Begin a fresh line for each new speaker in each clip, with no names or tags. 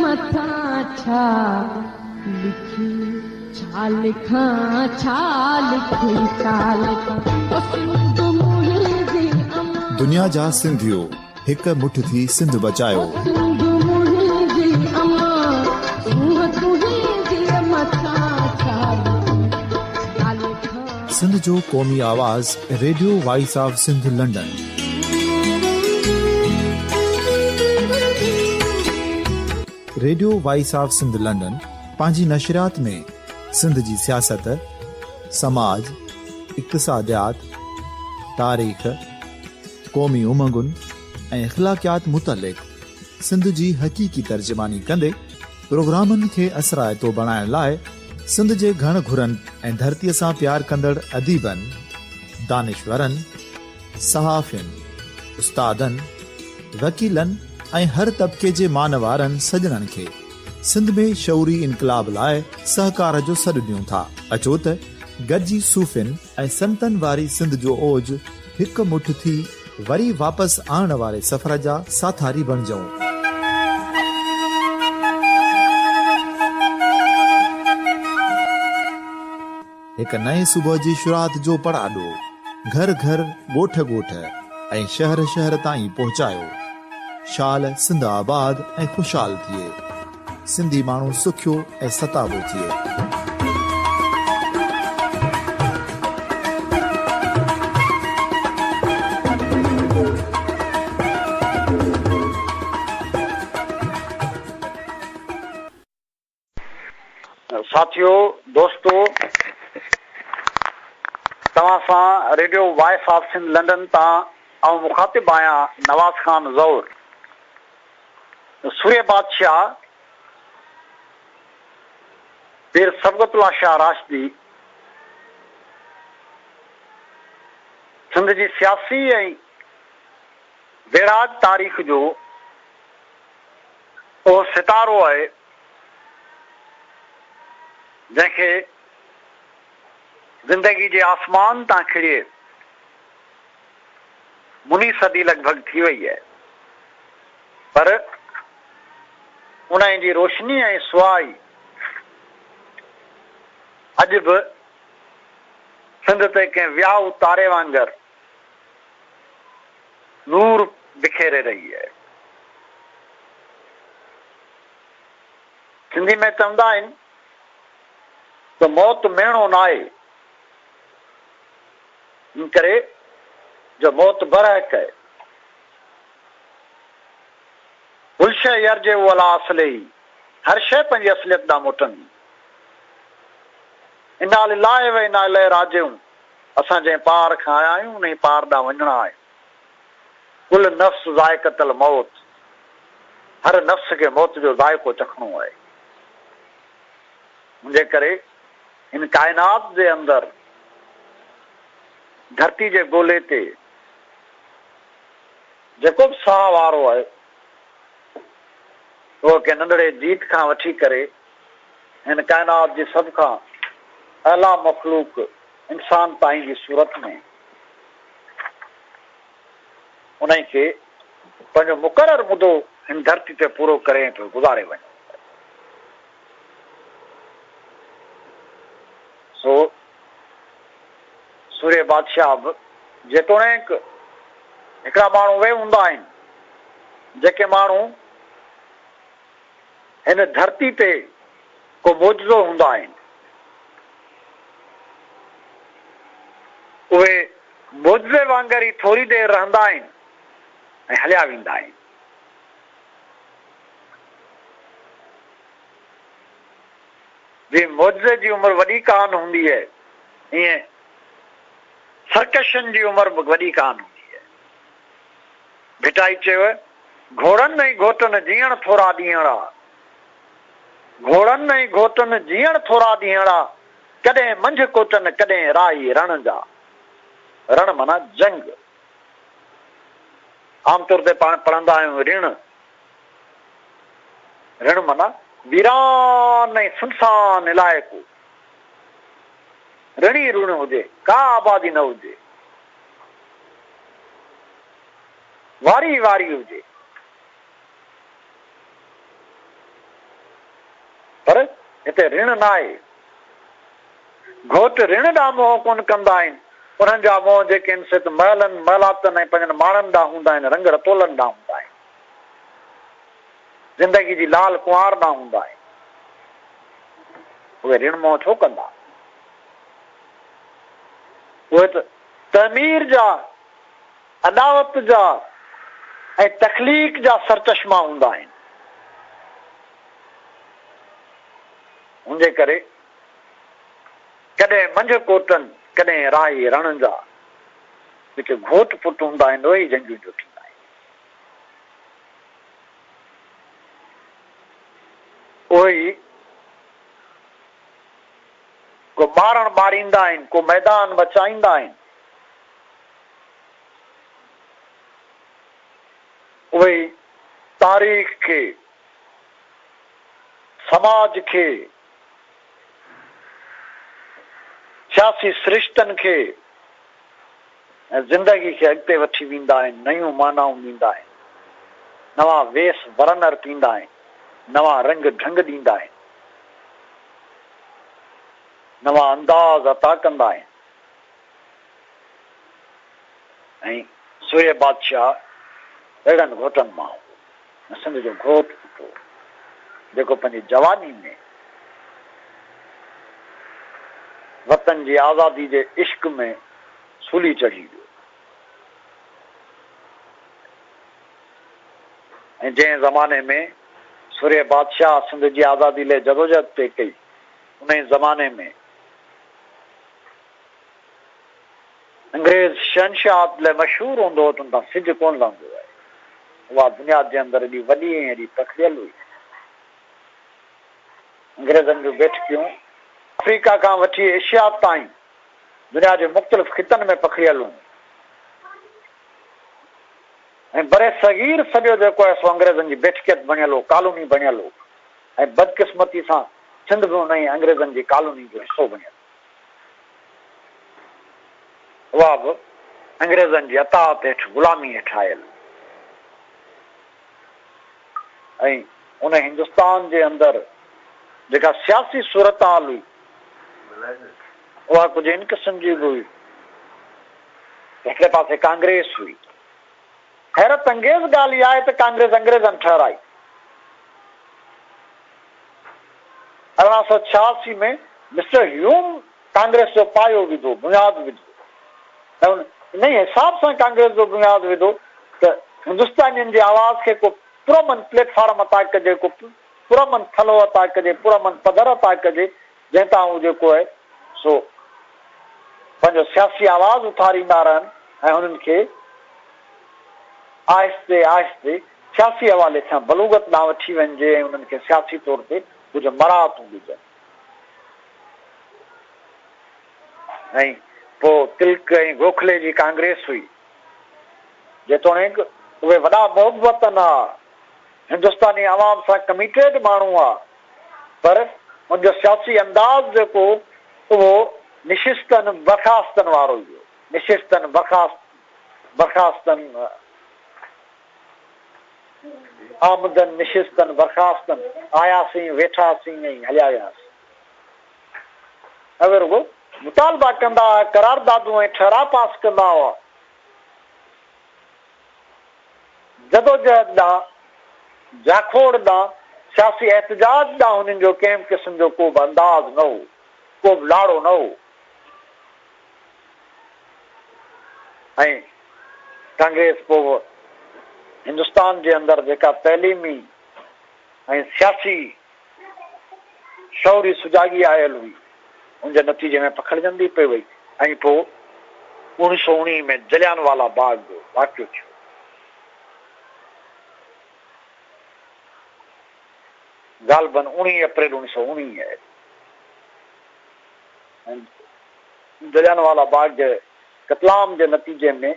मथां छा लिखी छा लिखां छा लिखी छा लिखां ओ सिंध मुंहिंजी अमां
दुनिया जा सिंधियो हिक मुठ थी सिंध बचायो
सिंध मुंहिंजी अमां सूंह तुंहिंजी मथां छा लिखां
सिंध जो क़ौमी आवाज़ radio voice of Sindh London. Radio voice of Sindh London पंहिंजी नशरियात में सिंध जी सियासत, समाज, इक़्तिसादियात, तारीख़, क़ौमी उमंगुनि ऐं अख़लाक़ियात मुतलिक़ सिंध जी हक़ीक़ी तर्जुमानी कंदे प्रोग्रामनि खे असराइतो बणाइण लाइ सिंध जे घण घुरनि ऐं धरतीअ सां प्यार कंदड़ अदीबनि, दानिशवरनि, सहाफ़ियुनि, उस्तादनि, वकीलनि ऐं हर तबिके जे मानवारनि सजणनि खे सिंध में शऊरी इनकलाब लाइ सहकार जो सॾु ॾियूं था। अचो त गॾिजी सूफ़ियुनि ऐं संतनि वारी सिंध जो ओज हिकु मुठ थी वरी वापसि आणण वारे सफ़र जा साथारी बणिजऊं। हिकु नए सुबुह जी शुरूआत जो पड़ाॾो घर घर, ॻोठ ॻोठ ऐं शहर शहर ताईं पहुचायो। शाल सिंध आबाद ऐं ख़ुशहाल थिए, सिंधी माण्हू सुखियो ऐं सताबो थिए।
साथियो, दोस्तो, तव्हां सां radio voice of Sindh London तां ऐं मुखातिब आहियां नवाज़ खान ज़ौर। सूर्य बादशाह पीर सबगतुल्लाह शाह राशिदी सिंध जी सियासी ऐं बेराज तारीख़ जो उहो सितारो आहे जंहिंखे ज़िंदगी जे आसमान तां खिड़े मुनी सदी लॻभॻि थी वई आहे, पर उन जी रोशनी ऐं सुवाई अॼु बि सिंध ते कंहिं वियाहु तारे वांगुरु नूर बिखेरे रही आहे। सिंधी में चवंदा आहिनि त मौत मेणो न आहे, इन करे जो मौत बरहक आहे। कुल शइ यर्जे वला असले ई, हर शइ पंहिंजी असलियत ॾांहुं मोटंदी। इना लिल्लाहि व इना इलैहि राजिऊं, असां जंहिं पार खां आया आहियूं उन पार ॾांहुं वञणा आहे। कुल नफ़्स ज़ाइक़तल मौत, हर नफ़्स खे मौत जो ज़ाइक़ो चखणो आहे। मुंहिंजे करे हिन काइनात जे अंदरि धरती जे गोले ते जेको बि साह वारो आहे उहो के नंढड़े जीत खां वठी करे हिन काइनात जी सभ खां आला मखलूक इंसान ताईं जी सूरत में उन खे पंहिंजो मुक़ररु मुदो हिन धरती ते पूरो करे पियो गुज़ारे वञे। सो सूर्य बादशाह बि जेतोणीकि हिकिड़ा माण्हू उहे हूंदा आहिनि जेके माण्हू हिन धरती ते को मौजूदो हूंदा आहिनि, उहे मौजूदे वांगुरु ई थोरी देरि रहंदा आहिनि ऐं हलिया वेंदा आहिनि। जीअं मौजूदे जी उमिरि वॾी कान हूंदी आहे, ईअं सरकशनि जी उमिरि बि वॾी कान हूंदी आहे। भिटाई चयो, घोड़नि ऐं घोटनि जीअण थोरा ॾींहड़ा, घोड़नि ऐं घोटनि जीअण थोरा ॾींहड़ा, कॾहिं मंझि कोटनि कॾहिं राही रण जा। रण माना जंग। आमतौर ते पाण पढ़ंदा आहियूं ऋण। ऋण माना वीरान ऐं सुनसान इलाइक़ो, ऋणी ऋण हुजे, का आबादी न हुजे, वारी वारी हुजे। पर हिते ऋण न आहे। घोट ऋण ॾांहुं मोह कोन कंदा आहिनि, उन्हनि जा मोह जेके आहिनि से त महलनि महलातनि ऐं पंहिंजनि माण्हुनि ॾांहुं हूंदा आहिनि, रंग रतोलनि ॾांहुं हूंदा आहिनि, ज़िंदगी जी लाल कुंवार ॾांहुं हूंदा आहिनि। उहे ऋण मोह छो कंदा? उहे त तमीर जा, अदावत जा ऐं तखलीक जा सरचश्मा हूंदा आहिनि। उनजे करे कॾहिं मंझ कोटनि कॾहिं राही रण जा जेके घोट पुट हूंदा आहिनि उहे ई जंगियूं जो थींदा आहिनि। उहे ई को मारण मारींदा आहिनि, को मैदान बचाईंदा आहिनि। उहे ई तारीख़ खे, समाज खे, सियासी सिरिश्तनि खे ऐं ज़िंदगी खे अॻिते वठी वेंदा आहिनि, नयूं मानाऊं ॾींदा आहिनि, नवां वेस वरनर थींदा आहिनि, नवां रंग ढंग ॾींदा आहिनि, नवां अंदाज़ अता कंदा आहिनि। ऐं सूर्य बादशाह अहिड़नि घोटनि मां सिंध जो घोट पुटो जेको पंहिंजी जवानी में वतन जी आज़ादी जे इश्क में सूली चढ़ी वियो ऐं जंहिं ज़माने में सूर्य बादशाह सिंध जी आज़ादी लाइ जदोजहद पे कई, उन ज़माने में अंग्रेज़ शहनशाह लाइ मशहूरु हूंदो हो त उन तां सिज कोन लहंदो आहे। उहा दुनिया जे अंदरि एॾी वॾी ऐं एॾी पखिड़ियल हुई। अंग्रेज़नि जूं बेठकियूं अफ्रीका खां वठी एशिया ताईं दुनिया जे मुख़्तलिफ़ ख़ितनि में पखिड़ियल हुयूं ऐं बरे सगीर सॼो जेको आहे सो अंग्रेज़नि जी बेठकियत बणियल हो, कॉलोनी बणियल हो ऐं बदकिस्मती सां सिंध बि उन ई अंग्रेज़नि जी कॉलोनी जो हिसो बणियल। उहा बि अंग्रेज़नि जी अताहत हेठि, ग़ुलामी हेठि आयल। ऐं उन हिंदुस्तान जे अंदरि जेका सियासी सूरत हाल हुई उहा कुझु इन क़िस्म जी बि हुई। हिकिड़े पासे कांग्रेस हुई। हैरत अंगेज़ ॻाल्हि इहा आहे त कांग्रेस अंग्रेज़नि ठहिराई। 1886 में मिस्टर ह्यूम कांग्रेस जो पायो विधो, बुनियाद विधो। इन हिसाब सां कांग्रेस जो बुनियाद विधो त हिंदुस्तानियुनि जी आवाज़ खे को पुरमन प्लेटफॉर्म अता कजे, को पुरमन थलो अता कजे, पुरमन पधर अता कजे, जंहिं तां उहो जेको आहे सो पंहिंजो सियासी आवाज़ उथारींदा रहनि ऐं हुननि खे आहिस्ते आहिस्ते सियासी हवाले सां बलूगत न वठी वञिजे ऐं उन्हनि खे सियासी तौर ते कुझु मराहतूं ॾिजनि। ऐं पोइ तिलक ऐं गोखले जी कांग्रेस हुई, जेतोणीकि उहे वॾा मोहबतन हुआ, हिंदुस्तानी आवाम सां कमिटेड माण्हू हुआ, पर उनजो सियासी अंदाज़ जेको उहो निशिस्तनि बर्खास्तनि वारो ई हो। निशिस्तनि बर्खास्तनि आमदन निशिस्तनि बर्खास्तनि, आयासीं वेठासीं ऐं हलिया वियासीं। अगरि उहो मुतालबा कंदा हुआ, करारदादूं ऐं ठहरा पास कंदा हुआ, जदोजहद ॾांहुं, जाखोड़ ॾांहुं, सियासी एहतजाज ॾांहुं हुननि जो कंहिं क़िस्म जो को बि अंदाज़ न हो, को बि लाड़ो न हो। ऐं कांग्रेस पोइ हिंदुस्तान जे अंदरि जेका तइलीमी ऐं सियासी शौरी सुजागी आयल हुई उनजे नतीजे में पखिड़जंदी पई वई। ऐं पोइ 1919 में जलियानवाला बाग जो वाक़ियो थियो। ग़ालिबन 19 अप्रैल 1919 आहे। जलियानवाला बाग जे कतलाम जे नतीजे में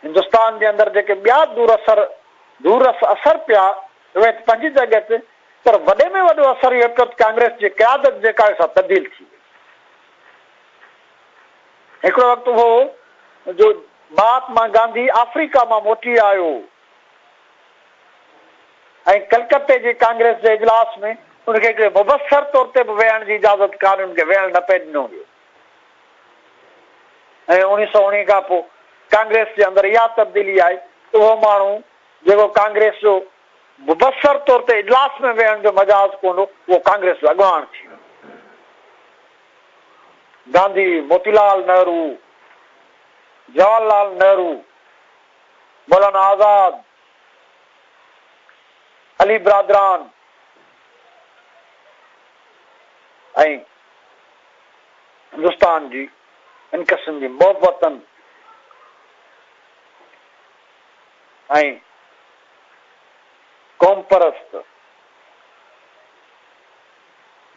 हिंदुस्तान जे अंदरि जेके ॿिया दूरस असर पिया उहे पंहिंजी जॻह ते, पर वॾे में वॾो असर इहो पियो कांग्रेस जी क़यादत जेका आहे सा तब्दील थी वई। हिकिड़ो वक़्तु हो जो महात्मा गांधी अफ्रीका मां मोटी आयो ऐं कलकत्ते जी कांग्रेस जे इजलास में उनखे हिकिड़े मुबसर तौर ते बि वेहण जी इजाज़त कान्हे, उनखे वेहण न पिए ॾिनो वियो। ऐं 1919 खां पोइ कांग्रेस जे अंदरि इहा तब्दीली आई, उहो माण्हू जेको कांग्रेस जो मुबसर तौर ते इजलास में वेहण जो मजाज कोन हो, उहो कांग्रेस जो अॻुवान थी वियो। गांधी, मोतीलाल नेहरू, जवाहरलाल नेहरू, मौलाना आज़ाद, अली ब्रादरान ऐं हिंदुस्तान जी इन क़िस्म जी मोहबतनि ऐं क़ौम परस्त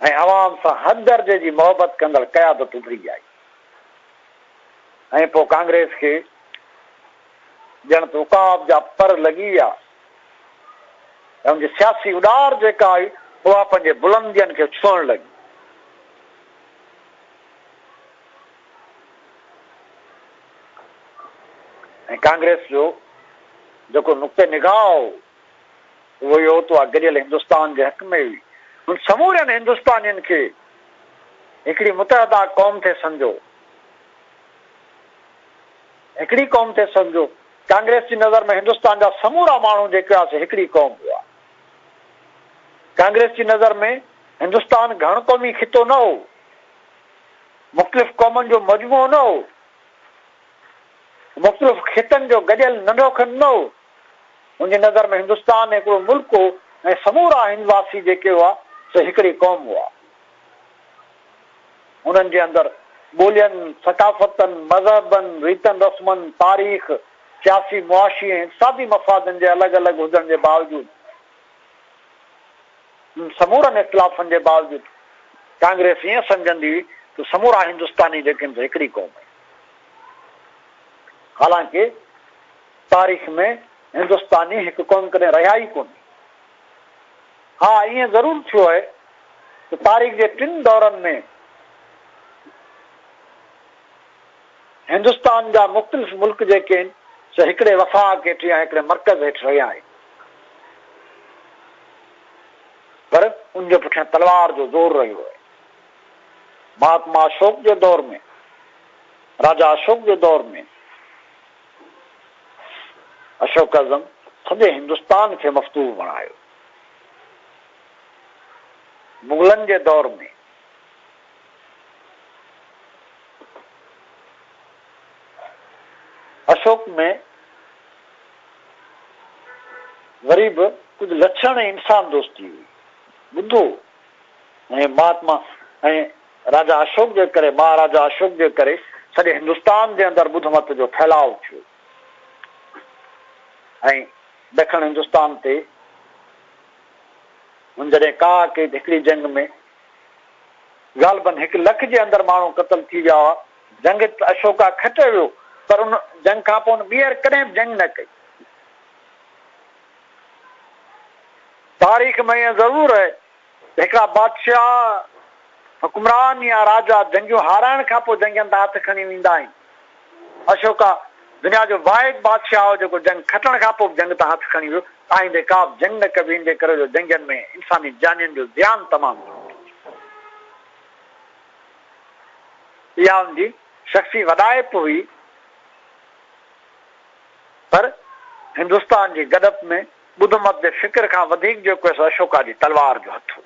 ऐं अवाम सां हद दर्जे जी मोहबत कंदड़ क़यादत उभरी आई। ऐं पोइ कांग्रेस खे ॼण त उकाब जा पर लॻी विया ऐं हुनजी सियासी उॾार जेका आई उहा पंहिंजे बुलंदियुनि खे छुअण लॻी। ऐं कांग्रेस जो जेको नुक़्ते निगाह हो उहो इहो त आहे गॾियल हिंदुस्तान जे हक़ में हुई। हुन समूरनि हिंदुस्तानियुनि खे हिकिड़ी मुतहदा क़ौम थे सम्झो, हिकिड़ी क़ौम थे सम्झो। कांग्रेस जी नज़र में हिंदुस्तान जा समूरा माण्हू जेके हुआसीं हिकिड़ी क़ौम हुआ। कांग्रेस जी नज़र में हिंदुस्तान घण क़ौमी खितो न हो, मुख़्तलिफ़ क़ौमुनि जो मजमूओ न हो, मुख़्तलिफ़ खितनि जो गॾियल नंढो खंड न हो। मुंहिंजी नज़र में हिंदुस्तान हिकिड़ो मुल्क हो ऐं समूरा हिंदवासी जेके हुआ से हिकिड़ी क़ौम हुआ। उन्हनि जे अंदरि ॿोलियुनि, सकाफ़तनि, मज़हबनि, रीतनि रस्मनि, तारीख़, सियासी, मुआशी ऐं इक़्तिसादी मफ़ादनि जे अलॻि अलॻि हुजण जे बावजूदि, समूरनि इख़्तिलाफ़नि जे बावजूदि कांग्रेस ईअं सम्झंदी हुई त समूरा हिंदुस्तानी जेके आहिनि हिकिड़ी क़ौम आहे। हालांकि तारीख़ में हिंदुस्तानी हिकु क़ौम कॾहिं रहिया ई कोन्हे। हा, ईअं ज़रूरु थियो आहे त तारीख़ जे टिनि दौरनि में हिंदुस्तान जा मुख़्तलिफ़ मुल्क जेके आहिनि से हिकिड़े वफ़ाक़ हेठि या हिकिड़े मर्कज़ हेठि रहिया आहिनि, पर उनजे पुठियां तलवार जो ज़ोर रहियो आहे। महात्मा अशोक जे दौर में, राजा अशोक जे दौर में अशोक आज़म सॼे हिंदुस्तान खे मफ़तूह बणायो। मुग़लनि जे दौर में अशोक में वरी बि कुझु लक्षण इंसान दोस्ती हुई, ॿुधो। ऐं महात्मा ऐं राजा अशोक जे करे, महाराजा अशोक जे करे सॼे हिंदुस्तान जे अंदरि ॿुध मत जो फैलाव थियो ऐं ॾखण हिंदुस्तान ते हुन जॾहिं का के हिकिड़ी जंग में ग़ालिबन 1 लख जे अंदरि माण्हू क़तल थी विया हुआ। जंग अशोका खटे वियो, पर उन जंग खां पोइ ॿीहर कॾहिं बि जंग न कई। तारीख़ में ईअं ज़रूर आहे त हिकिड़ा बादशाह, हुकुमरान या राजा जंगियूं हाराइण खां पोइ जंगनि तां हथ खणी वेंदा आहिनि। अशोका दुनिया जो वाहिद बादशाह हो जेको जंग खटण खां पोइ जंग तां हथ खणी वियो। आईंदे का बि जंग न कबी, इन करे जो जंगनि में इंसानी जानियुनि जो ध्यानु तमामु इहा हुनजी शख़्सी वॾाइप हुई, पर हिंदुस्तान जी गॾप में ॿुध मत जे फ़िक्र खां वधीक जेको आहे अशोका जी तलवार जो हथ हो।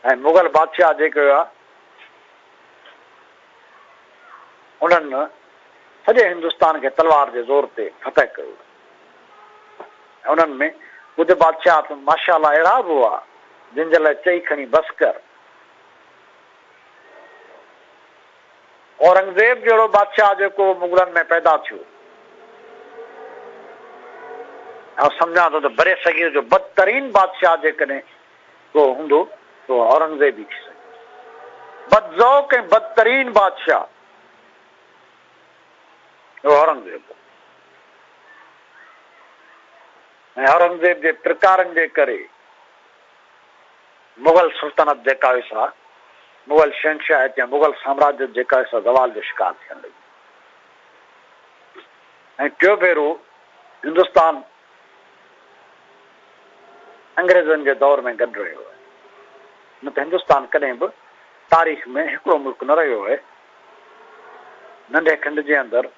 ऐं मुग़ल बादशाह जेके हुआ उन्हनि सॼे हिंदुस्तान खे तलवार जे ज़ोर ते फतह कयो। उन्हनि में कुझु बादशाह माशाअल्लाह अहिड़ा बि हुआ जिन जे लाइ चई खणी बस कर। औरंगज़ेब जहिड़ो बादशाह जेको मुग़लनि में पैदा थियो, ऐं सम्झां थो त बरे सगीर जो बदतरीन बादशाह जेकॾहिं को हूंदो त औरंगज़ेब ई थी सघे। बदज़ौक़ ऐं बदतरीन बादशाह औरंगज़ेब। ऐं औरंगज़ेब जे प्रकारनि जे करे मुग़ल सुल्तनत जेका हुई सा, मुग़ल शहनशाहियत या मुग़ल साम्राज्य जेका हुई सा ज़वाल जो शिकार थियण लॻी। ऐं टियों भेरो हिंदुस्तान अंग्रेज़नि जे दौर में गॾु रहियो आहे। न त हिंदुस्तान कॾहिं बि तारीख़ में हिकिड़ो मुल्क न रहियो आहे। नंढे खंड जे अंदरि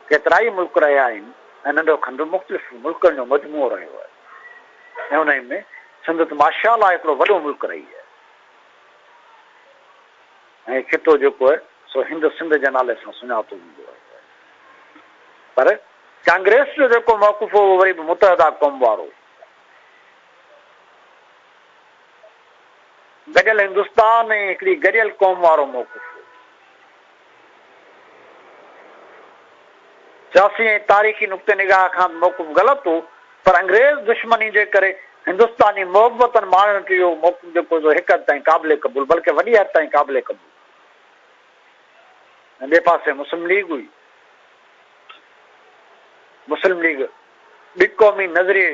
केतिरा ई मुल्क रहिया आहिनि ऐं नंढो खंड मुख़्तलिफ़ मुल्कनि जो मजमूओ रहियो आहे ऐं उन में सिंध त माशाअल्लाह हिकिड़ो वॾो मुल्क रही आहे ऐं खितो जेको आहे सो हिंद सिंध जे नाले सां सुञातो वेंदो आहे। पर कांग्रेस जो जेको मौक़ुफ़ हो उहो वरी बि मुतहदा क़ौम वारो, गॾियल हिंदुस्तान ऐं हिकिड़ी गॾियल क़ौम वारो मौक़ुफ़ हो। सियासी ऐं तारीख़ी नुक़्ते निगाह खां मौक़ुफ़ ग़लति हो, पर अंग्रेज़ दुश्मनी जे करे हिंदुस्तानी मोहबतनि माण्हुनि खे इहो मौक़ुफ़ जेको हिकु हद ताईं क़ाबिले क़बूल, बल्कि वॾी हद ताईं क़ाबिले क़बूल। ऐं ॿिए पासे मुस्लिम लीग हुई। मुस्लिम लीग ॿी क़ौमी नज़रिए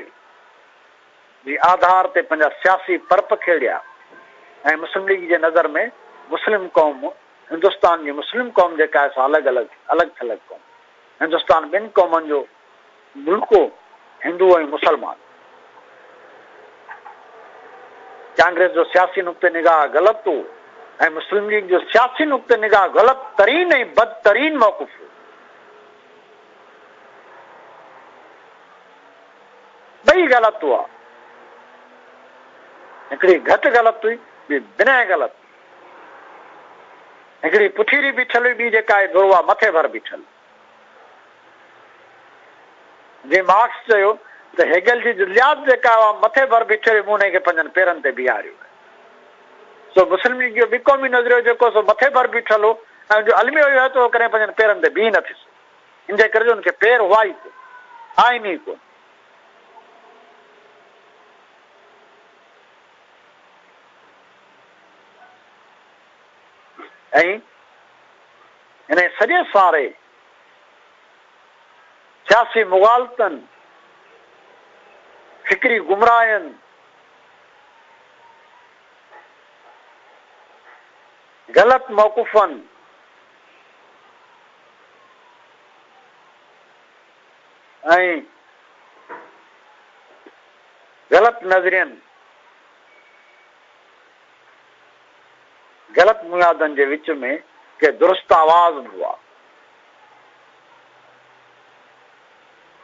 जे आधार ते पंहिंजा सियासी पर्प खेड़िया ऐं मुस्लिम लीग जे नज़र में मुस्लिम क़ौम, हिंदुस्तान जी मुस्लिम क़ौम जेका आहे सा अलॻि थलॻि क़ौम। हिंदुस्तान ॿिनि क़ौमनि जो मुल्क हो, हिंदू ऐं मुसलमान। कांग्रेस जो सियासी नुक़्ते निगाह ग़लति हो ऐं मुस्लिम लीग जो सियासी नुक़्ते निगाह ग़लति तरीन ऐं बदतरीन मौक़ुफ़ हो। ॿई ग़लति हुआ, हिकिड़ी घटि ग़लति हुई, ॿी बिना ग़लति। हिकिड़ी पुठीरी बीठल हुई, ॿी जेका आहे दुरवा मथे भर बीठल। जीअं मार्क्स चयो त हेगल जी जुलियात जेका आहे मथे भर बीठल हुई, मूं हुनखे पंहिंजनि पेरनि ते बीहारियो। सो मुस्लिम लीग जो ॿी क़ौमी नज़रियो जेको सो मथे भर बीठल हो ऐं जो अलमी हुयो त कॾहिं पंहिंजनि पेरनि ते बीह न थी सघे। इन जे करे हुनखे पेर हुआ ई कोन, आहिनि ई कोन। ऐं हिन सॼे सारे सियासी मुग़ालतनि, फिक्री गुमराहनि, ग़लति मौक़ुफ़नि ऐं ग़लति नज़रियनि, ग़लति बुनियादनि जे विच में के दुरुस्त आवाज़ हुआ,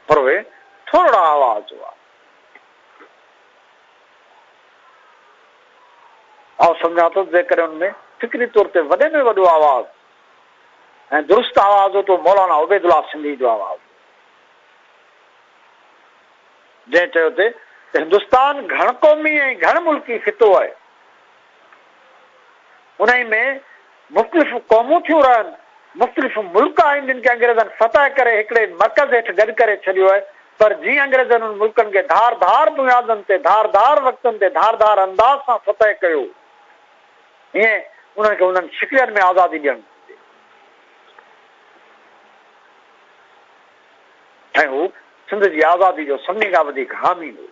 पर उहे थोरा आवाज़ हुआ। ऐं सम्झां थो जेकर हुनमें फिक्री तौर ते वॾे में वॾो आवाज़ ऐं दुरुस्त आवाज़ हो तो मौलाना उबैदुल्लाह सिंधी जो आवाज़, जंहिं चयो ते हिंदुस्तान घण क़ौमी ऐं घण मुल्की खितो आहे। उन में मुख़्तलिफ़ क़ौमूं थियूं रहनि, मुख़्तलिफ़ मुल्क आहिनि जिन खे अंग्रेज़नि फतह करे हिकिड़े मर्कज़ हेठि गॾु करे छॾियो आहे। पर जीअं अंग्रेज़नि उन मुल्कनि खे धार धार बुनियादनि ते, धार धार वक़्तनि ते, धार धार अंदाज़ सां फतह कयो, हीअं उन्हनि खे उन्हनि शिकिलियुनि में आज़ादी ॾियणु घुरिजे। ऐं हू सिंध जी आज़ादी जो सभिनी खां वधीक हामी हो।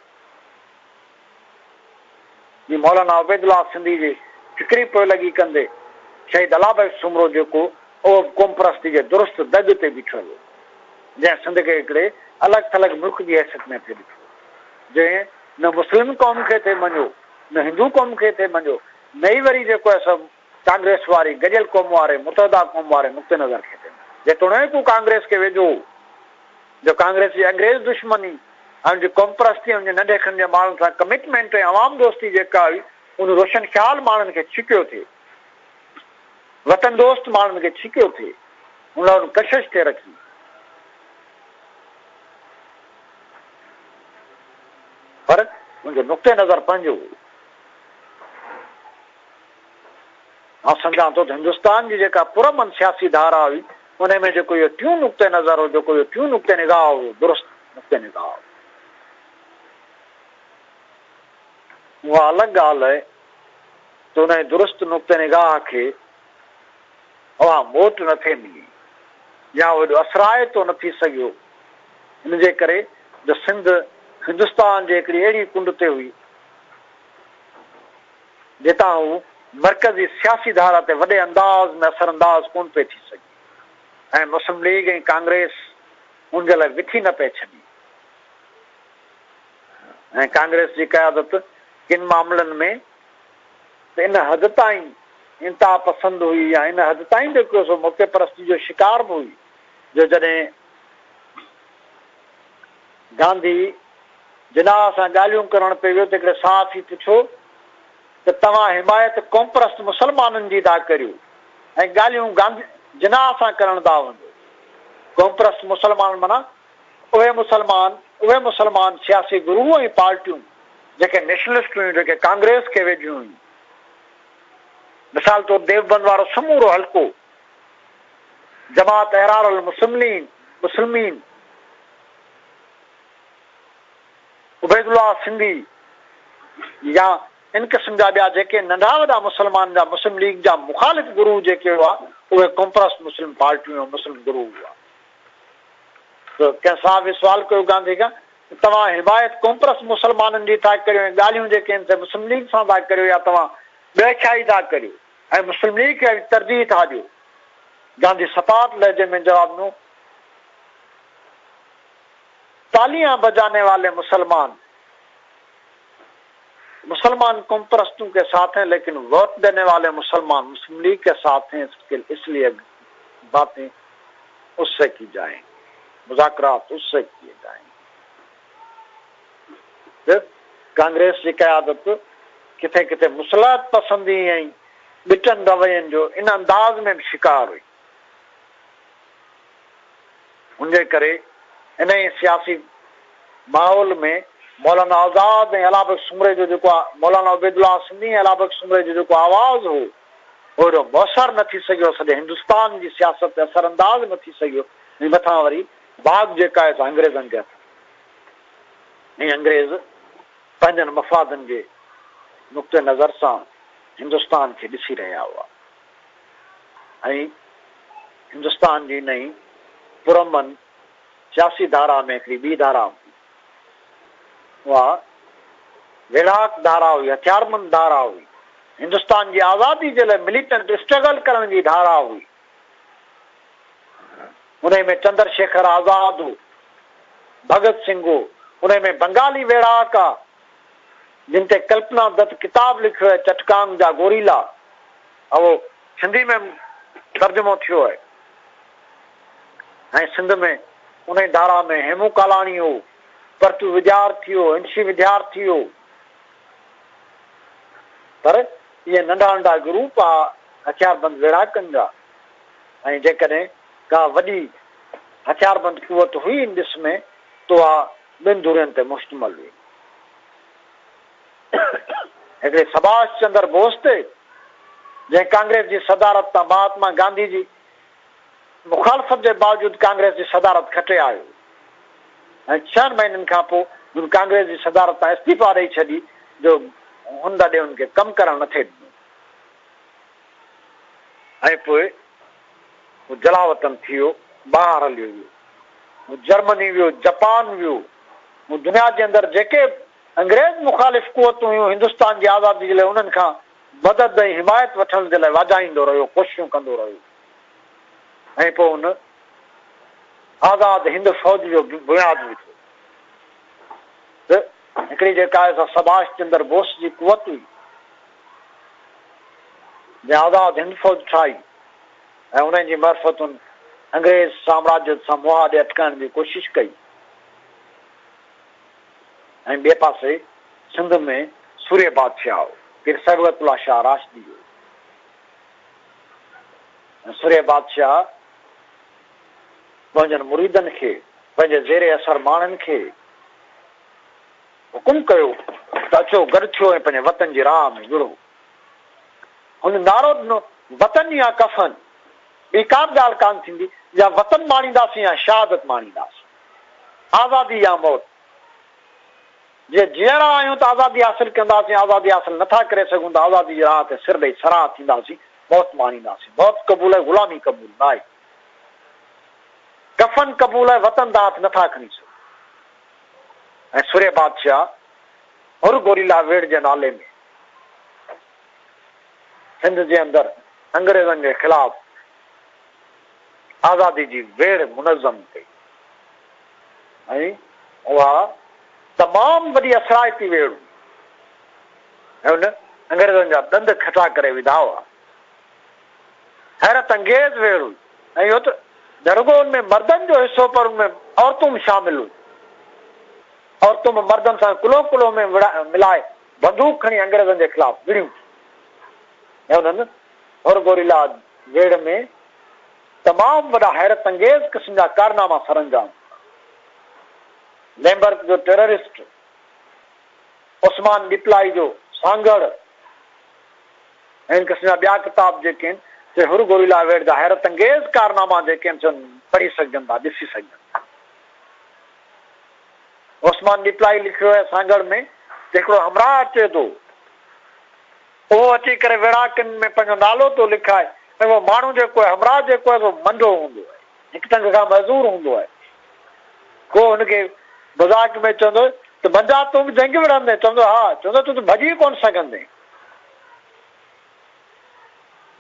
जीअं मौलाना उबैदुल्लाह सिंधी जी फिक्री पियो लॻी कंदे शहीद अलाबैग सुमरो जेको उहो क़ौम परस्ती जे दुरुस्त दग ते बीठल हो, जंहिं सिंध खे हिकिड़े अलॻि थलॻि मुल्क जी हैसियत में पियो ॾिठो, जंहिं न मुस्लिम क़ौम खे थे मञियो, न हिंदू क़ौम खे थे मञियो, नई वरी जेको आहे सभु कांग्रेस वारी गॾियल क़ौम वारे मुतहदा क़ौम वारे नुक़्ते नज़र खे थे। जेतोणीकि कांग्रेस खे वेझो जो कांग्रेस जी अंग्रेज़ दुश्मनी ऐं जो क़ौम परस्ती ऐं नंढे खंड जे माण्हुनि सां कमिटमेंट ऐं अवाम दोस्ती जेका हुई उन रोशन ख़्याल माण्हुनि खे छिकियो थिए, वतन दोस्त माण्हुनि खे छिकियो थिए, उन कशिश थे रखी। पर मुंहिंजो नुक़्ते नज़र पंहिंजो ऐं सम्झां थो त हिंदुस्तान जी जेका पुरमन सियासी धारा हुई उन में जेको इहो टियों नुक़्ते नज़र हो, जेको इहो टियों नुक़्ते निगाह हो, दुरुस्त नुक़्ते निगाह हो। उहा अलॻि ॻाल्हि आहे त उन दुरुस्त नुक़्ते निगाह खे उहा मोट न थिए मिली या वॾो असराए तो न थी सघियो। इन जे करे जो सिंध हिंदुस्तान जे हिकिड़ी अहिड़ी कुंड ते हुई जितां हू मर्कज़ी सियासी धारा ते वॾे अंदाज़ में असरअंदाज़ कोन पई थी सघे ऐं मुस्लिम लीग ऐं कांग्रेस उन जे लाइ विथी न पई छॾी ऐं कांग्रेस जी क़यादत किन मामलनि में इन हद ताईं इंतहा पसंद हुई या इन हद ताईं जेको सो मौक़े परस्ती जो शिकार बि हुई जो जॾहिं गांधी जिनाह सां ॻाल्हियूं करणु पियो त हिकिड़े साफ़ ई पुछो त तव्हां हिमायत कॉम्प्रस्ट मुस्लमाननि जी था करियो ऐं ॻाल्हियूं गांधी जिनाह सां करण था वञो। कॉम्प्रस्ट मुस्लमान माना उहे मुस्लमान सियासी गुरू ऐं पार्टियूं जेके नेशनलिस्ट हुयूं जेके कांग्रेस खे वेझियूं हुयूं। मिसाल तौर देवबंद वारो समूरो हल्को जमात एहरार अल मुस्लिमीन उबैदुल्लाह सिंधी या इन क़िस्म जा ॿिया जेके नंढा वॾा मुस्लमान जा मुस्लिम लीग जा मुखालिफ़ गुरू जेके हुआ उहे कॉम्प्रस्ट मुस्लिम पार्टियूं मुस्लिम गुरू हुआ। त कंहिं साहब सुवाल कयो गांधी खां तव्हां हिमायत कॉम्प्रस्ट मुस्लमाननि जी था करियो ऐं ॻाल्हियूं जेके आहिनि मुस्लिम लीग सां था करियो या तव्हां ॿिए था करियो ऐं मुस्लिम लीग खे तरजीह था ॾियो। गांधी सपाट लहजे में जवाब ॾिनो तालियां बजाने वाले मुसलमान कॉम्प्रस्टों के साथ हैं लेकिन वोट देने वाले मुसलमान मुस्लिम लीग के साथ हैं, इसलिए बातें उससे की जाएं, मुज़ाकरात उससे किए जाएं। कांग्रेस की क़यादत किथे किथे मुसलहत पसंदी ऐं ॿिटनि रवैयनि जो इन अंदाज़ में शिकार हुई। उनजे करे इन ई सियासी माहौल में मौलाना आज़ाद ऐं अलाबख्श सुमरे जो जेको आहे मौलाना उबैदुल्लाह सिंधी ऐं अलाबख्श सुमरे जो जेको आवाज़ हो ओहिड़ो मुअसर न थी सघियो, सॼे हिंदुस्तान जी सियासत ते असर अंदाज़ न थी सघियो। ऐं मथां वरी बाग जेका आहे अंग्रेज़नि खे ऐं अंग्रेज़ पंहिंजनि मफ़ादनि जे नुक़्ते नज़र सां हिंदुस्तान खे ॾिसी रहिया हुआ ऐं हिंदुस्तान जी नई पुरमन सियासी धारा में हिकिड़ी ॿी धारा उहा विराट धारा हुई, हथियारबंद धारा हुई, हिंदुस्तान जी आज़ादी जे लाइ मिलिटेंट स्ट्रगल करण जी धारा हुई। उन में चंद्रशेखर आज़ाद हो, भगत सिंह हो, उन में बंगाली वेड़ाक आहे जिन ते कल्पना दत्त किताब लिखियो आहे चटकांग जा गोरीला, वो सिंधी में तर्जुमो थियो है। ऐं सिंध में उन धारा में हेमू कालाणी हो, परतू विद्यार्थी हो, अंशी विद्यार्थी हो, पर ये नंढा नंढा ग्रुप आ हथियारबंद वेड़ाकनि जा। ऐं जेकॾहिं का वॾी हथियारबंद कुवत हुई इन ॾिस में तो ॿिनि धुरियुनि ते मुश्तमल हुई। हिकिड़े सुभाष चंद्र बोस ते जंहिं कांग्रेस जी सदारत तां महात्मा गांधी जी मुखालफ़त जे बावजूद कांग्रेस जी सदारत खटे आयो ऐं 6 महीननि खां पोइ हुन कांग्रेस जी सदारत तां इस्तीफ़ा ॾेई छॾी जो हुन ॾे हुनखे कमु करणु न थिए ॾिनो ऐं पोइ हू जलावतन थी वियो, ॿाहिरि हलियो वियो, हू जर्मनी वियो, जापान वियो, हू दुनिया जे अंदरि जेके अंग्रेज़ मुखालिफ़ कुवतूं हुयूं हिंदुस्तान जी आज़ादी जे लाइ उन्हनि खां मदद ऐं हिमायत वठण जे लाइ वाजाईंदो रहियो, कोशिशूं कंदो रहियो। ऐं पोइ हुन आज़ाद हिंद फ़ौज जो बुनियाद विधो। हिकिड़ी जेका आहे सुभाष चंद्र बोस जी कुवत हुई जंहिं आज़ाद हिंद फ़ौज ठाही ऐं उन जी मरफ़तुनि अंग्रेज़ साम्राज्य सां मुआदे अटकाइण जी कोशिशि कई। ऐं ॿिए पासे सिंध में सूर्य बादशाह हो, पीर सैबगतुल्लाह शाह राशदी हो। सूर्य बादशाह पंहिंजनि मुरीदनि खे पंहिंजे ज़ेरे असर माण्हुनि खे हुकुम कयो त अचो गॾु थियो ऐं पंहिंजे वतन जी राह में जुड़ो। हुन नारो ॾिनो वतन या कफ़न, ॿी का बि ॻाल्हि कान थींदी, या वतन माणींदासीं या शहादत माणींदासीं, आज़ादी या मौत। जे जीअरा आहियूं त आज़ादी हासिल कंदासीं, आज़ादी हासिल नथा करे सघूं त आज़ादी जी राह ते सिर ॾेई सराह थींदासीं, मौत माणींदासीं। मौत क़बूल आहे, ग़ुलामी क़बूल न आहे। कफ़न क़बूल आहे, वतन दा हथ नथा खणी सघूं। ऐं सूर्य बादशाह हुर गोरीला वेड़ जे नाले में सिंध जे अंदरि अंग्रेज़नि जे ख़िलाफ़ आज़ादी जी वेड़ मुनज़म कई ऐं उहा तमामु वॾी असराइती वेड़ू ऐं हुन अंग्रेज़नि जा ॾंद खटा करे विधा हुआ। हैरत अंगेज़ वेड़ू ऐं इहो त दरगो में मर्दनि जो हिसो पर उनमें औरतूं बि शामिल हुयूं। औरतूं बि मर्दनि सां कुलो कुलो में मिलाए बंदूक खणी अंग्रेज़नि जे ख़िलाफ़ विड़ियूं ऐं हुननि होरगोरिला वेड़ में तमामु वॾा हैरत अंगेज़ क़िस्म जा कारनामा सर अंजाम। लैम्बर्ट जो टेररिस्ट, उस्मान डिप्लाई जो सांगड़ ऐं इन क़िस्म जा ॿिया किताब जेके आहिनि से होरगोरिला वेड़ जा हैरत अंगेज़ कारनामा जेके आहिनि पढ़ी सघजनि था, ॾिसी सघजनि था। उस्मान डिप्लाई लिखियो आहे सांगड़ में हिकिड़ो हमराह अचे थो, उहो अची करे विड़ाकनि में पंहिंजो नालो थो लिखाए ऐं उहो माण्हू जेको आहे हमराह जेको आहे मंडो हूंदो आहे, हिकु टंग खां मज़दूर हूंदो आहे। को हुनखे मज़ाक में चवंदो त मंझा तूं बि जंग विढ़ंदे, चवंदो हा, चवंदो तूं त भॼी कोन सघंदे।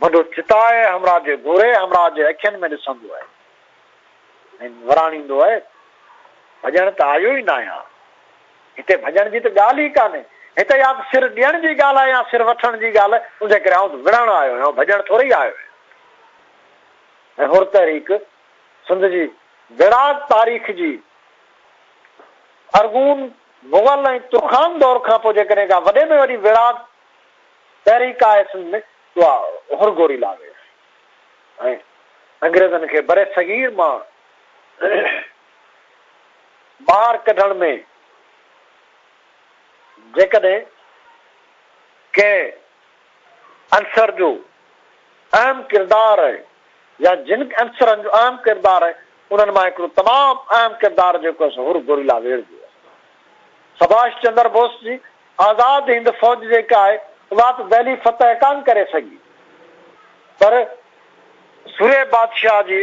मंडो चिताए हमराह जे घोरे हमराह जे अखियुनि में ॾिसंदो आहे ऐं वराणींदो आहे भॼण त आयो ई न आहियां, हिते भॼण जी त ॻाल्हि ई कान्हे, हिते या त सिर ॾियण जी ॻाल्हि आहे या सिर वठण जी ॻाल्हि आहे, उनजे करे आउं विढ़ण आयो आहियां, भॼण थोरी आयो आहियां। ऐं हुर तहरीक सिंध जी विराट तारीख़ जी अरगून मुगल ऐं तुर्खान दौर खां पोइ जेकॾहिं का वॾे में वॾी विराट तहरीक आहे सिंध में उहा होरगोरिला वेड़ ऐं अंग्रेज़नि खे बरे सगीर मां ॿाहिरि कढण में जेकॾहिं कंहिं अंसर जो अहम किरदारु आहे या जिन अंसरनि जो अहम किरदारु आहे उन्हनि मां हिकिड़ो तमामु अहम किरदारु जेको आहे होरगोरिला वेड़ जो आहे। सुभाष चंद्र बोस जी आज़ाद हिंद फ़ौज जेका आहे उहा त दिल्ली फतह कान करे सघी, पर सूर्य बादशाह जी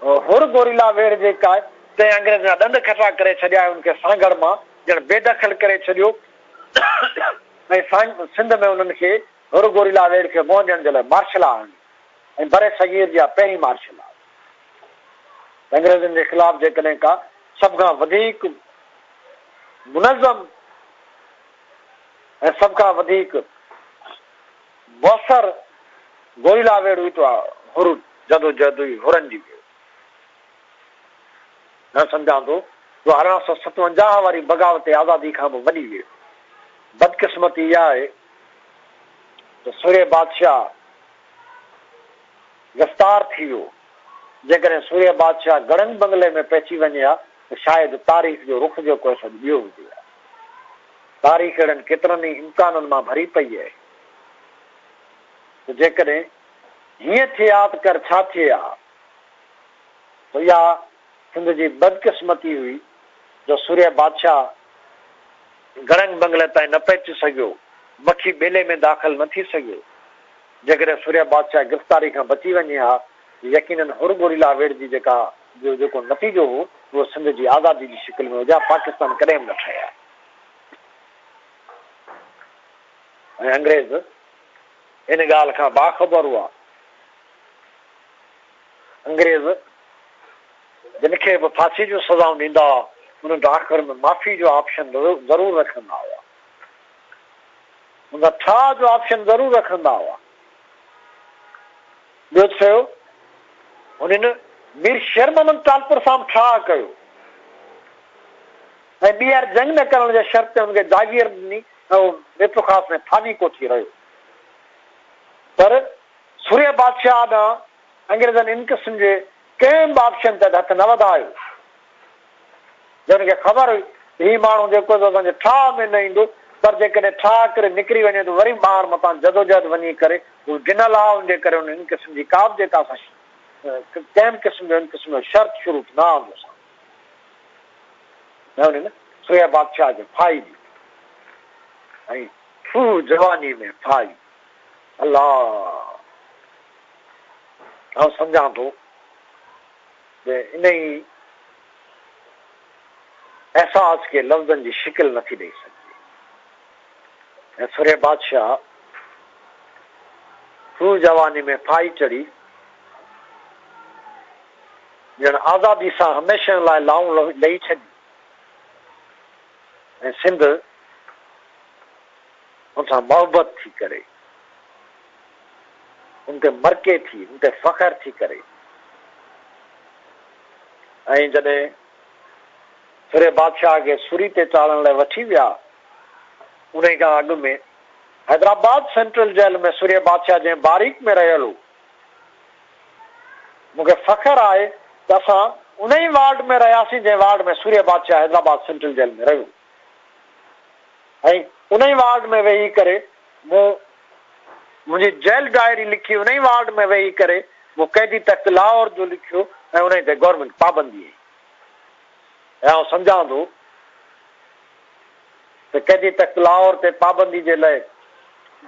होरगोरिला वेड़ जेका आहे ते अंग्रेज़ जा ॾंद खटा करे छॾिया, उनखे सांगड़ मां ॼण बेदख़ल करे छॾियो ऐं सिंध में उन्हनि खे होरगोरिला वेड़ खे मुंहुं ॾियण जे लाइ मार्शल आर्मी ऐं बरे सगीर जा पहिरीं मार्शल आर्मी अंग्रेज़नि जे ख़िलाफ़ जेकॾहिं का सभ खां वधीक मुनज़म ऐं सभ खां वधीक मुअसर गोरिला वेड़ हुई त हुर जदोजहद हुई हुरनि जी वेड़। न सम्झां थो 1857 वारी बग़ावत आज़ादी खां पोइ वॾी वेड़। बदकिस्मती इहा आहे त सूर्य बादशाह गिरफ़्तार थी वियो। जेकॾहिं सूर्य बादशाह गड़न बंगले में पइजी वञे हा त शायदि तारीख़ जो रुख जेको आहे सभु ॿियो हुजे हा। तारीख़ अहिड़नि केतिरनि ई इम्काननि मां भरी पई आहे त जेकॾहिं हीअं थिए हा त कर छा थिए हा, त इहा सिंध जी बदकिस्मती हुई जो सूर्य बादशाह गड़न बंगले ताईं न पहुची सघियो, मक्खी ॿेले में दाख़िल न थी सघियो। जेकॾहिं सूर्य बादशाह गिरफ़्तारी खां बची वञे हा यकीनन होरगोरिला वेड़ जी जेको नतीजो हो उहो सिंध जी आज़ादी जी शिकिल में हुजे, पाकिस्तान कॾहिं बि न ठहिया। ऐं अंग्रेज़ इन ॻाल्हि खां बाख़बर हुआ। अंग्रेज़ जिन खे बि फांसी जूं सज़ाऊं ॾींदा हुआ उन्हनि आख़िर में माफ़ी जो ऑप्शन ज़रूरु रखंदा हुआ, उन ठा जो ऑप्शन ज़रूरु रखंदा हुआ। ॿियो चयो उन्हनि मीर शेर मोहम्मद तालपुर सां ठा कयो ऐं ॿीहर जंग न करण जे शर्त ते हुनखे जागीर ॾिनी ऐं उहो बेतुखास में फानी कोठी रहियो। पर सूर्य बादशाह ॾांहुं अंग्रेज़नि इन क़िस्म जे कंहिं बि ऑप्शन ते हथ न वधायो। जंहिंखे ख़बर हुई हीउ माण्हू जेको असांजे ठा में न ईंदो, पर जेकॾहिं ठा करे निकिरी वञे त वरी ॿाहिरि मथां जदोजहद वञी करे उहो ॾिनल आहे, उनजे करे उन इन क़िस्म जी का बि जेका असां कंहिं क़िस्म जो इन क़िस्म जो शर्त शुरू न हूंदो न उन्हनि सूर्य बादशाह खे फाई ॾी ऐं फू जवानी में फाई। अलाह आउं सम्झां थो इन ई एहसास खे लफ़्ज़नि जी शिकिल नथी ॾेई सघे। ऐं सूर्य बादशाह फू जवानी में फाई चढ़ी ॼण आज़ादी सां हमेशह लाइ लाऊं लही छॾी ऐं सिंध उन सां मोहबत थी करे, उन ते मरके थी, उन ते फ़ख्र थी करे, ऐं जॾहिं सुरे बादशाह खे सुरी ते चाढ़ण लाइ वठी विया, उन खां अॻु में हैदराबाद सेंट्रल जेल में सूर्य बादशाह जंहिं बारीक में रहियल हो, मूंखे फ़ख्र आहे त असां उन ई वार्ड में रहियासीं जंहिं वार्ड में सूर्य बादशाह हैदराबाद सेंट्रल जेल में रहियो, ऐं उन ई वार्ड में वेही करे मुंहिंजी जेल डायरी लिखी, उन ई वार्ड में वेही करे मूं कैदी तख्त लाहौर जो लिखियो ऐं उन ते गवर्नमेंट पाबंदी ऐं आउं सम्झां थो त कैदी तख्त लाहौर ते पाबंदी जे लाइ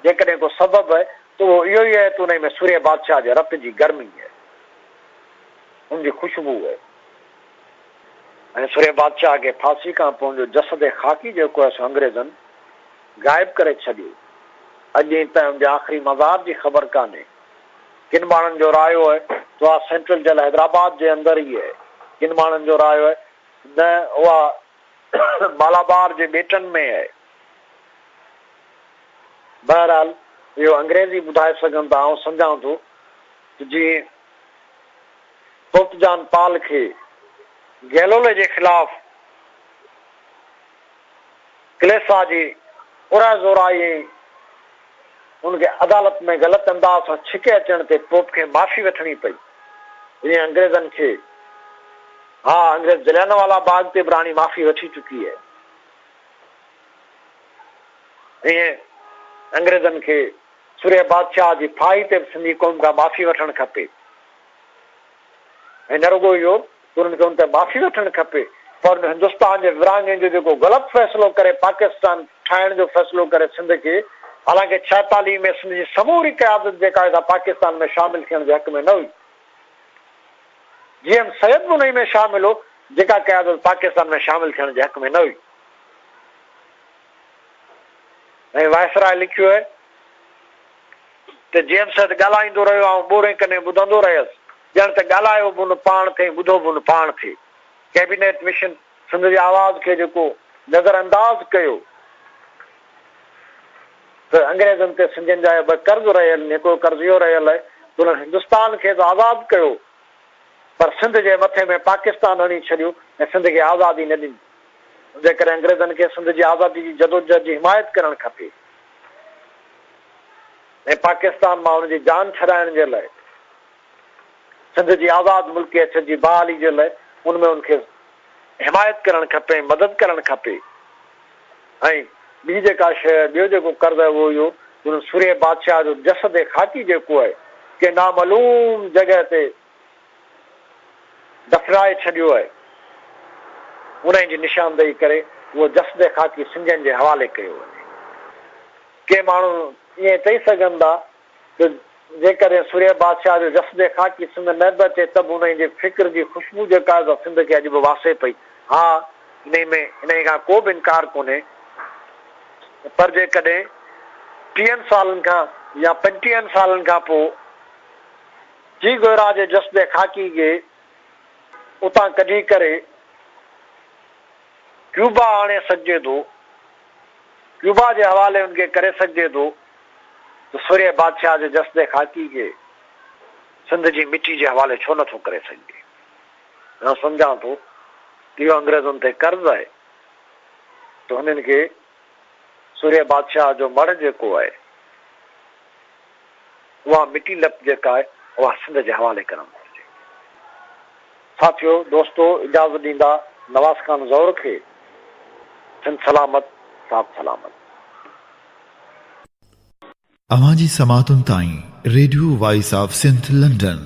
जेकॾहिं को सबबु आहे त उहो इहो ई आहे त उन में सूर्य बादशाह जे रत जी गर्मी आहे, उनजी खुशबू आहे, ऐं सूर्य बादशाह खे फांसी खां पोइ जो जसद ख़ाकी जेको आहे सो अंग्रेज़नि गाइब करे छॾियो। अॼु ताईं उनजे आख़िरी मज़ार जी ख़बर कान्हे। किन माण्हुनि जो रायो आहे त उहा सेंट्रल जेल हैदराबाद जे अंदरि ई आहे, किन माण्हुनि जो रायो आहे न उहा मालाबार जे ॿेटनि में आहे। बहरहाल इहो अंग्रेज़ी ॿुधाए सघनि था, आउं सम्झां थो जीअं पोपजान पाल खे गैलोले जे ख़िलाफ़ क्लेसा जी उरा ज़ोराई, उनखे अदालत में ग़लति अंदाज़ सां छिके अचण ते पोप खे माफ़ी वठणी पई। जीअं अंग्रेज़नि खे, हा अंग्रेज़ जलियानवाला बाग ते बि माफ़ी वठी चुकी आहे, ईअं अंग्रेज़नि खे सूर्य बादशाह जी फाही ते बि सिंधी क़ौम खां माफ़ी वठणु खपे, ऐं न रुगो इहो उन्हनि खे उन ते माफ़ी वठणु खपे, पर हिंदुस्तान जे विरहाङे जो जेको ग़लति फ़ैसिलो करे पाकिस्तान ठाहिण जो फ़ैसिलो करे सिंध खे, हालांकि 46 में सिंध जी समूरी क़यादत जेका आहे पाकिस्तान में शामिल थियण जे हक़ में न हुई। जीएम सैयद बि उन में शामिल हो जेका क़यादत पाकिस्तान में शामिल थियण जे हक़ में न हुई। ऐं वायसराय लिखियो आहे त जीएम सैयद ॻाल्हाईंदो रहियो, ऐं ॿोरे कॾहिं ॿुधंदो रहियसि, ॼण त ॻाल्हायो बि उन पाण थिए, ॿुधो बि उन पाण थिए। कैबिनेट मिशन सिंध जी आवाज़ खे जेको नज़र अंदाज़ कयो त अंग्रेज़नि ते सिंधियुनि जा ॿ कर्ज़ रहियल, हिकिड़ो कर्ज़ इहो रहियल आहे त उन्हनि हिंदुस्तान खे आज़ादु कयो, पर सिंध जे मथे में पाकिस्तान हणी छॾियो ऐं सिंध खे आज़ादी न ॾिनी। जे करे अंग्रेज़नि खे सिंध जी आज़ादी जी जदोजहद जी हिमायत करणु खपे ऐं पाकिस्तान मां हुनजी जान छॾाइण जे लाइ सिंध जी आज़ाद मुल्कियत जी बहाली जे लाइ उनमें उनखे हिमायत करणु खपे, मदद करणु खपे। ऐं ॿी जेका शइ, ॿियो जेको कर्ज़ आहे उहो इहो हुन सूर्य बादशाह जो जसद ख़ाकी जेको आहे के नामालूम जॻह ते दफ़नाए छॾियो आहे, उन जी निशानदेही करे उहो जसद ख़ाकी सिंधियुनि जे हवाले कयो वञे। के माण्हू ईअं चई सघनि था त जेकॾहिं सूर्य बादशाह जो जसद ख़ाकी सिंध न बि अचे त बि उन जी फिक्र जी खुशबू जेका आहे सिंध खे अॼु बि वासे पई। हा इन खां को बि इनकार कोन्हे, पर जेकॾहिं 30 सालनि खां या 35 सालनि खां पोइ ची गोरा जे जसद ख़ाकी खे उतां कढी करे क्यूबा आणे सघिजे थो, क्यूबा जे हवाले उनखे करे सघिजे थो, त सूर्य बादशाह जे जसद ख़ाकी खे सिंध जी मिट्टी जे हवाले छो नथो करे सघिजे। मां सम्झां थो इहो अंग्रेज़नि ते कर्ज़ आहे त हुननि खे सूर्य बादशाह जो मढ़ जेको आहे उहा मिट्टी लप जेका आहे उहा सिंध जे हवाले करणु घुरिजे। साथियो, दोस्तो, इजाज़त ॾींदा नवाज़ खान ज़ौहर खे। सिंध सलामत, साथ सलामत।
अवां जी समातुनि ताईं radio voice of Sindh London